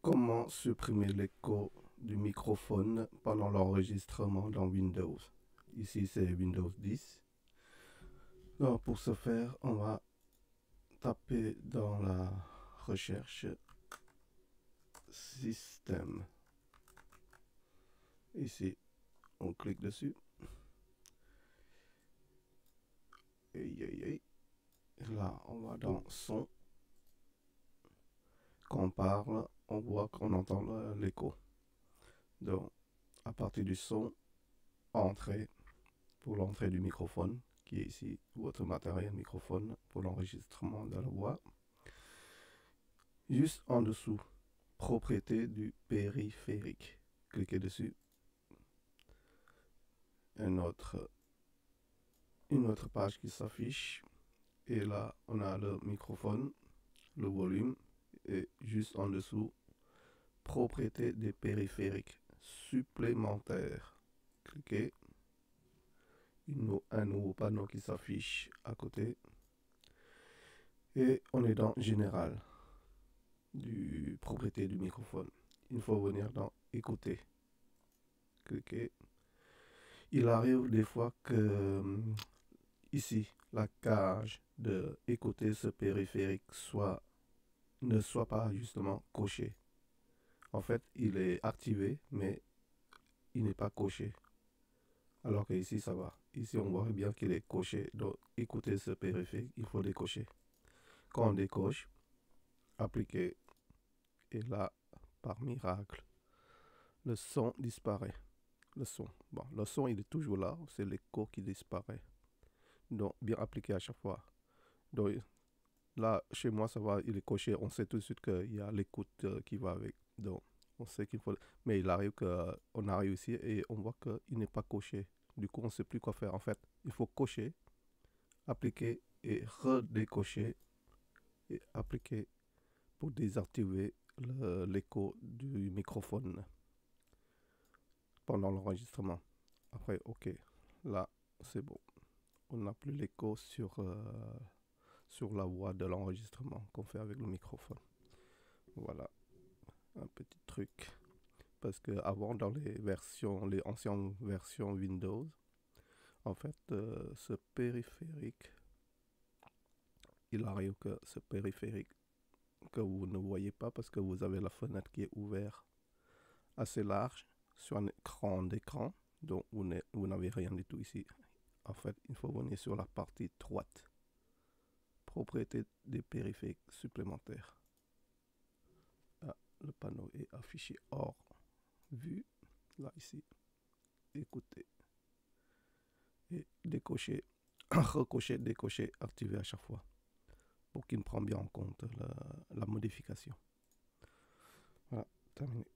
Comment supprimer l'écho du microphone pendant l'enregistrement dans Windows. Ici c'est Windows 10. Donc pour ce faire, on va taper dans la recherche système. Ici, on clique dessus. Et là, on va dans son. Quand on parle, on voit qu'on entend l'écho. Donc, à partir du son, entrée pour l'entrée du microphone, qui est ici votre matériel microphone pour l'enregistrement de la voix. Juste en dessous, propriété du périphérique. Cliquez dessus. Une autre page qui s'affiche. Et là, on a le microphone, le volume. Et juste en dessous, propriété des périphériques supplémentaires. Cliquez. Un nouveau panneau qui s'affiche à côté. Et on est dans Général du propriété du microphone. Il faut venir dans Écouter. Cliquez. Il arrive des fois que ici, la cage de écouter ce périphérique ne soit pas justement cochée. En fait, il est activé, mais il n'est pas coché. Alors que ici, ça va. Ici, on voit bien qu'il est coché. Donc, écouter ce périphérique, il faut décocher. Quand on décoche, appliquer. Et là, par miracle, le son disparaît. Le son. Bon, le son, il est toujours là. C'est l'écho qui disparaît. Donc, bien appliqué à chaque fois. Donc, là, chez moi, ça va, il est coché. On sait tout de suite qu'il y a l'écoute qui va avec. Donc, on sait qu'il faut. Mais il arrive qu'on arrive ici et on voit qu'il n'est pas coché. Du coup, on ne sait plus quoi faire. En fait, il faut cocher, appliquer et redécocher et appliquer pour désactiver l'écho du microphone pendant l'enregistrement. Après, ok, là, c'est bon. On n'a plus l'écho sur la voix de l'enregistrement qu'on fait avec le microphone. Voilà, un petit truc. Parce que avant, dans les anciennes versions Windows, en fait, ce périphérique, il arrive que ce périphérique que vous ne voyez pas parce que vous avez la fenêtre qui est ouverte assez large sur un écran d'écran, donc vous n'avez rien du tout ici. En fait, il faut venir sur la partie droite. Propriété des périphériques supplémentaires. Ah, le panneau est affiché hors vue. Là, ici. Écoutez. Et décocher. Recocher, décocher, activer à chaque fois. Pour qu'il prenne bien en compte la modification. Voilà, terminé.